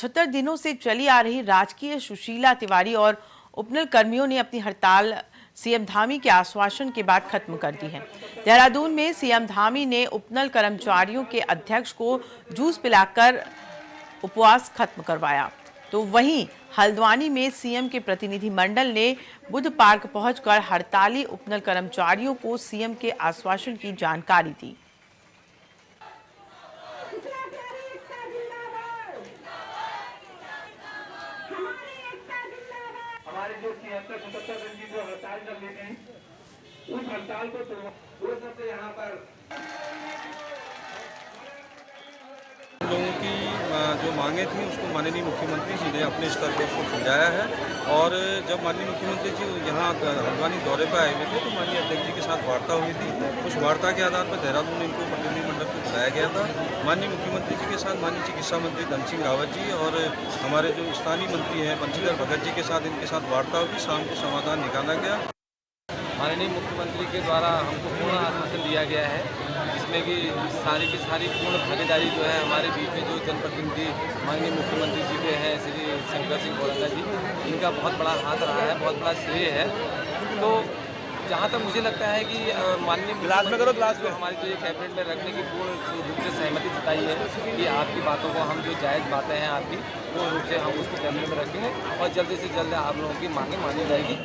76 दिनों से चली आ रही राजकीय सुशीला तिवारी और उपनल कर्मियों ने अपनी हड़ताल सीएम धामी के आश्वासन के बाद खत्म कर दी है। देहरादून में सीएम धामी ने उपनल कर्मचारियों के अध्यक्ष को जूस पिलाकर उपवास खत्म करवाया। तो वहीं हल्द्वानी में सीएम के प्रतिनिधि मंडल ने बुद्ध पार्क पहुंचकर हड़ताली उपनल कर्मचारियों को सीएम के आश्वासन की जानकारी दी। हमारे जो 76 दिन की जो हड़ताल चल रही थी, उस हड़ताल को वो सबसे यहाँ पर लोगों की जो मांगे थी उसको माननीय मुख्यमंत्री जी ने अपने स्तर पर उसको समझाया है। और जब माननीय मुख्यमंत्री जी यहाँ हल्द्वानी दौरे पर आए हुए थे तो माननीय अध्यक्ष जी के साथ वार्ता हुई थी। उस वार्ता के आधार पर देहरादून इनको प्रतिनिधिमंडल को बुलाया गया था। माननीय मुख्यमंत्री जी के साथ माननीय चिकित्सा मंत्री धन सिंह रावत जी और हमारे जो स्थानीय मंत्री हैं बंशीधर भगत जी के साथ इनके साथ वार्ता हुई। शाम को समाधान निकाला गया। माननीय मुख्यमंत्री के द्वारा हमको पूर्ण आश्वासन दिया गया है, जिसमें कि सारी की सारी पूर्ण भागीदारी जो है हमारे बीच में जो जनप्रतिनिधि माननीय मुख्यमंत्री जी के हैं श्री शंकर सिंह गोरंगा जी, इनका बहुत बड़ा हाथ रहा है, बहुत बड़ा श्रेय है। तो जहाँ तक मुझे लगता है कि माननीय मुख्यमंत्री हमारी जो ये कैबिनेट में रखने की पूर्ण रूप से सहमति जताई है कि आपकी बातों को हम जो जायज़ बातें हैं आपकी पूर्ण रूप से हम उसको कैबिनेट में रखेंगे और जल्दी से जल्द आप लोगों की मांगें मानी जाएगी।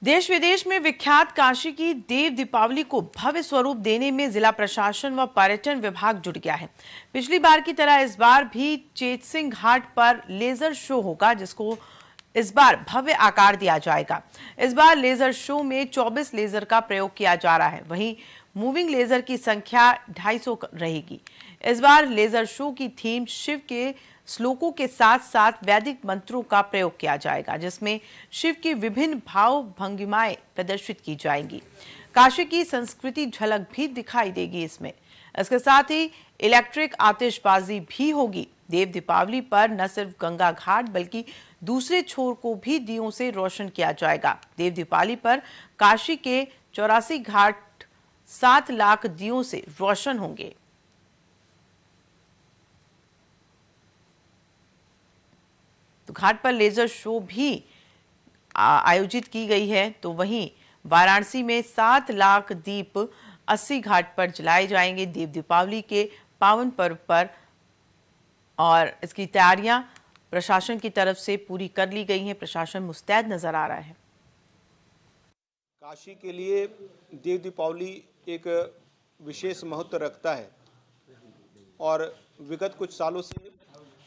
देश विदेश में विख्यात काशी की देव दीपावली को भव्य स्वरूप देने में जिला प्रशासन व पर्यटन विभाग जुट गया है। पिछली बार की तरह इस बार भी चेतसिंह घाट पर लेजर शो होगा, जिसको इस बार भव्य आकार दिया जाएगा। इस बार लेजर शो में 24 लेजर का प्रयोग किया जा रहा है। वहीं मूविंग लेजर की संख्या 250 रहेगी। इस बार लेजर शो की थीम शिव के श्लोकों के साथ साथ वैदिक मंत्रों का प्रयोग किया जाएगा, जिसमें शिव की विभिन्न भाव भंगिमाएं प्रदर्शित की जाएंगी। काशी की संस्कृति झलक भी दिखाई देगी इसमें। इसके साथ ही इलेक्ट्रिक आतिशबाजी भी होगी। देव दीपावली पर न सिर्फ गंगा घाट बल्कि दूसरे छोर को भी दियों से रोशन किया जाएगा। देव दीपावली पर काशी के 84 घाट 7 लाख दियों से रोशन होंगे। तो घाट पर लेजर शो भी आयोजित की गई है। तो वहीं वाराणसी में 7 लाख दीप 80 घाट पर जलाए जाएंगे देव दीपावली के पावन पर्व पर, और इसकी तैयारियां प्रशासन की तरफ से पूरी कर ली गई हैं। प्रशासन मुस्तैद नजर आ रहा है। काशी के लिए देव दीपावली एक विशेष महत्व रखता है और विगत कुछ सालों से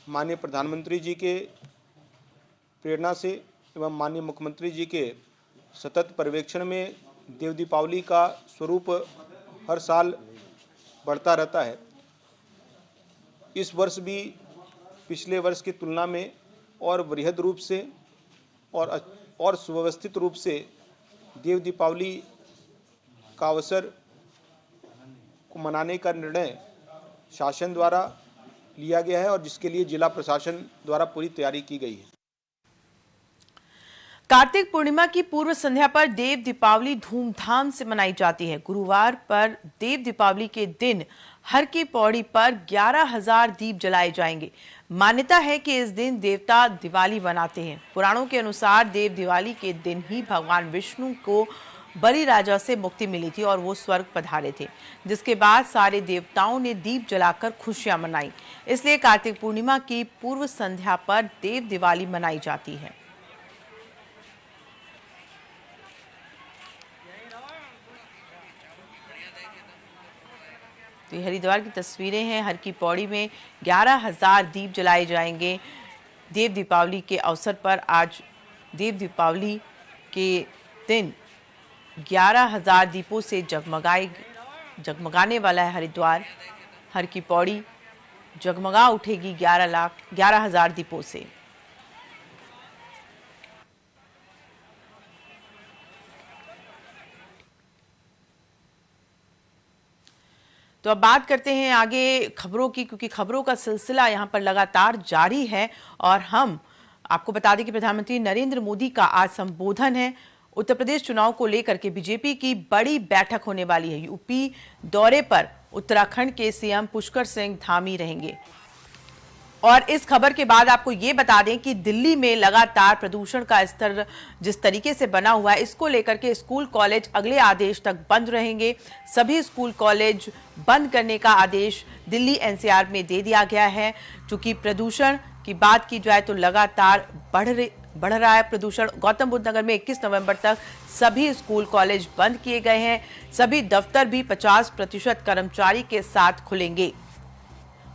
माननीय प्रधानमंत्री जी के प्रेरणा से एवं माननीय मुख्यमंत्री जी के सतत पर्यवेक्षण में देव दीपावली का स्वरूप हर साल बढ़ता रहता है। इस वर्ष भी पिछले वर्ष की तुलना में और बृहद रूप से और सुव्यवस्थित रूप से देव दीपावली का अवसर को मनाने का निर्णय शासन द्वारा लिया गया है और जिसके लिए जिला प्रशासन द्वारा पूरी तैयारी की गई है। कार्तिक पूर्णिमा की पूर्व संध्या पर देव दीपावली धूमधाम से मनाई जाती है। गुरुवार पर देव दीपावली के दिन हर की पौड़ी पर 11,000 दीप जलाए जाएंगे। मान्यता है कि इस दिन देवता दिवाली मनाते हैं। पुराणों के अनुसार देव दिवाली के दिन ही भगवान विष्णु को बलि राजा से मुक्ति मिली थी और वो स्वर्ग पधारे थे, जिसके बाद सारे देवताओं ने दीप जलाकर खुशियां मनाई। इसलिए कार्तिक पूर्णिमा की पूर्व संध्या पर देव दिवाली मनाई जाती है। तो ये हरिद्वार की तस्वीरें हैं। हर की पौड़ी में 11,000 दीप जलाए जाएंगे देव दीपावली के अवसर पर। आज देव दीपावली के दिन 11,000 दीपों से जगमगाने वाला है हरिद्वार। हर की पौड़ी जगमगा उठेगी 11,000 दीपों से। तो अब बात करते हैं आगे खबरों की, क्योंकि खबरों का सिलसिला यहाँ पर लगातार जारी है। और हम आपको बता दें कि प्रधानमंत्री नरेंद्र मोदी का आज संबोधन है। उत्तर प्रदेश चुनाव को लेकर के बीजेपी की बड़ी बैठक होने वाली है। यूपी दौरे पर उत्तराखंड के सीएम पुष्कर सिंह धामी रहेंगे। और इस खबर के बाद आपको ये बता दें कि दिल्ली में लगातार प्रदूषण का स्तर जिस तरीके से बना हुआ है, इसको लेकर के स्कूल कॉलेज अगले आदेश तक बंद रहेंगे। सभी स्कूल कॉलेज बंद करने का आदेश दिल्ली एनसीआर में दे दिया गया है। चूंकि प्रदूषण की बात की जाए तो लगातार बढ़ रहा है प्रदूषण। गौतम बुद्ध नगर में 21 नवंबर तक सभी स्कूल कॉलेज बंद किए गए हैं। सभी दफ्तर भी 50% कर्मचारी के साथ खुलेंगे।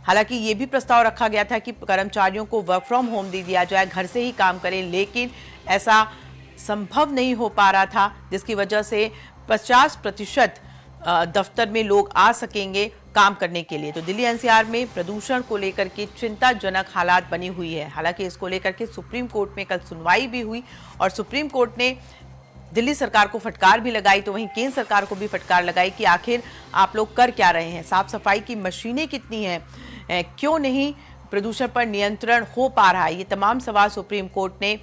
हालांकि ये भी प्रस्ताव रखा गया था कि कर्मचारियों को वर्क फ्रॉम होम दे दिया जाए, घर से ही काम करें, लेकिन ऐसा संभव नहीं हो पा रहा था, जिसकी वजह से 50% दफ्तर में लोग आ सकेंगे काम करने के लिए। तो दिल्ली एनसीआर में प्रदूषण को लेकर के चिंताजनक हालात बनी हुई है। हालांकि इसको लेकर के सुप्रीम कोर्ट में कल सुनवाई भी हुई और सुप्रीम कोर्ट ने दिल्ली सरकार को फटकार भी लगाई, तो वहीं केंद्र सरकार को भी फटकार लगाई कि आखिर आप लोग कर क्या रहे हैं, साफ सफाई की मशीनें कितनी हैं, क्यों नहीं प्रदूषण पर नियंत्रण हो पा रहा है। ये तमाम सवाल सुप्रीम कोर्ट ने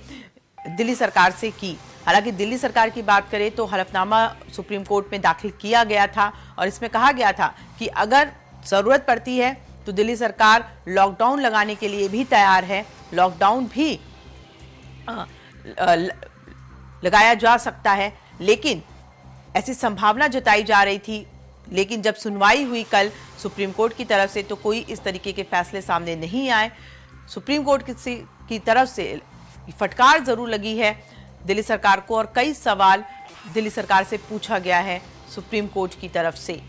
दिल्ली सरकार से की। हालांकि दिल्ली सरकार की बात करें तो हलफनामा सुप्रीम कोर्ट में दाखिल किया गया था और इसमें कहा गया था कि अगर जरूरत पड़ती है तो दिल्ली सरकार लॉकडाउन लगाने के लिए भी तैयार है, लॉकडाउन भी लगाया जा सकता है, लेकिन ऐसी संभावना जताई जा रही थी। लेकिन जब सुनवाई हुई कल सुप्रीम कोर्ट की तरफ से तो कोई इस तरीके के फैसले सामने नहीं आए। सुप्रीम कोर्ट की तरफ से फटकार जरूर लगी है दिल्ली सरकार को और कई सवाल दिल्ली सरकार से पूछा गया है सुप्रीम कोर्ट की तरफ से।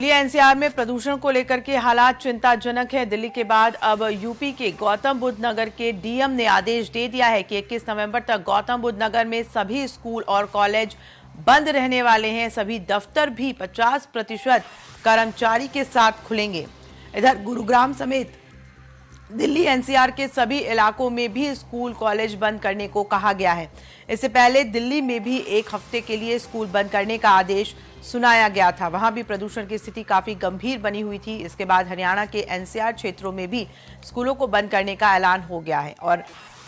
दिल्ली एनसीआर में प्रदूषण को लेकर के हालात चिंताजनक है। दिल्ली के बाद अब यूपी के गौतम बुद्ध नगर के डीएम ने आदेश दे दिया है कि 21 नवंबर तक गौतम बुद्ध नगर में सभी स्कूल और कॉलेज बंद रहने वाले हैं। सभी दफ्तर भी 50% कर्मचारी के साथ खुलेंगे। इधर गुरुग्राम समेत दिल्ली एनसीआर के सभी इलाकों में भी स्कूल कॉलेज बंद करने को कहा गया है। इससे पहले दिल्ली में भी एक हफ्ते के लिए स्कूल बंद करने का आदेश सुनाया गया था। वहां भी प्रदूषण की स्थिति काफी गंभीर बनी हुई थी। इसके बाद हरियाणा के एनसीआर क्षेत्रों में भी स्कूलों को बंद करने का ऐलान हो गया है और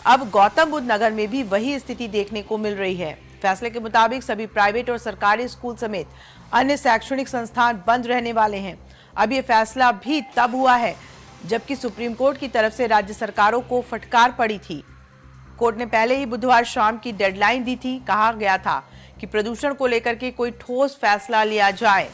अब गौतम बुद्ध नगर में भी वही स्थिति देखने को मिल रही है। फैसले के मुताबिक सभी प्राइवेट और सरकारी स्कूल समेत अन्य शैक्षणिक संस्थान बंद रहने वाले हैं। अब ये फैसला भी तब हुआ है जबकि सुप्रीम कोर्ट की तरफ से राज्य सरकारों को फटकार पड़ी थी। कोर्ट ने पहले ही बुधवार शाम की डेडलाइन दी थी। कहा गया था कि प्रदूषण को लेकर के कोई ठोस फैसला लिया जाए।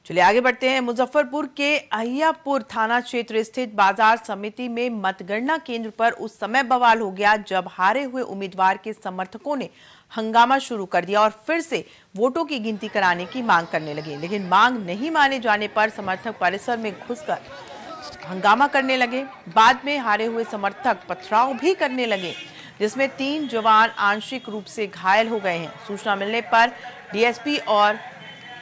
चलिए आगे बढ़ते हैं। मुजफ्फरपुर के अहियापुर थाना क्षेत्र स्थित बाजार समिति में मतगणना केंद्र पर उस समय बवाल हो गया जब हारे हुए उम्मीदवार के समर्थकों ने हंगामा शुरू कर दिया और फिर से वोटों की गिनती कराने की मांग करने लगे। लेकिन मांग नहीं माने जाने पर समर्थक परिसर में घुसकर हंगामा करने लगे। बाद में हारे हुए समर्थक पथराव भी करने लगे, जिसमें 3 जवान आंशिक रूप से घायल हो गए हैं। सूचना मिलने पर डीएसपी और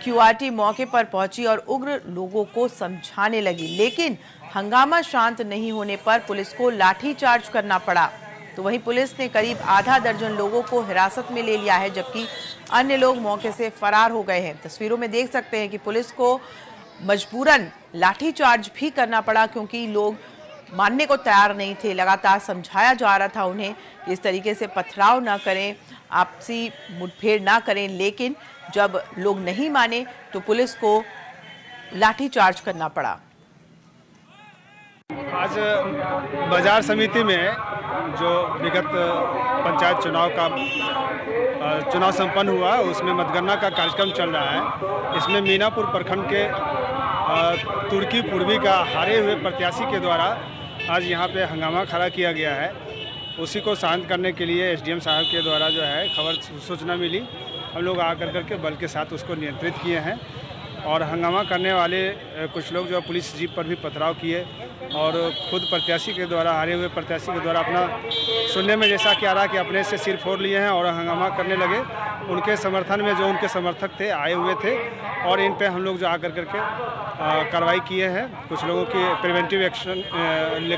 क्यूआरटी मौके पर पहुंची और उग्र लोगों को समझाने लगी, लेकिन हंगामा शांत नहीं होने पर पुलिस को लाठीचार्ज करना पड़ा। तो वहीं पुलिस ने करीब आधा दर्जन लोगों को हिरासत में ले लिया है, जबकि अन्य लोग मौके से फरार हो गए हैं। तस्वीरों में देख सकते हैं कि पुलिस को मजबूरन लाठीचार्ज भी करना पड़ा क्योंकि लोग मानने को तैयार नहीं थे। लगातार समझाया जा रहा था उन्हें कि इस तरीके से पथराव ना करें, आपसी मुठभेड़ ना करें, लेकिन जब लोग नहीं माने तो पुलिस को लाठीचार्ज करना पड़ा। आज बाजार समिति में जो विगत पंचायत चुनाव का चुनाव संपन्न हुआ, उसमें मतगणना का कार्यक्रम चल रहा है। इसमें मीनापुर प्रखंड के तुर्की पूर्वी का हारे हुए प्रत्याशी के द्वारा आज यहाँ पे हंगामा खड़ा किया गया है। उसी को शांत करने के लिए एसडीएम साहब के द्वारा जो है खबर सूचना मिली, हम लोग आकर करके बल के साथ उसको नियंत्रित किए हैं और हंगामा करने वाले कुछ लोग जो पुलिस जीप पर भी पथराव किए और खुद प्रत्याशी के द्वारा, हारे हुए प्रत्याशी के द्वारा अपना सुनने में जैसा कि आ रहा कि अपने से सिर फोड़ लिए हैं और हंगामा करने लगे। उनके समर्थन में जो उनके समर्थक थे आए हुए थे और इन पे हम लोग जो आकर करके कार्रवाई किए हैं, कुछ लोगों की प्रिवेंटिव एक्शन लेकर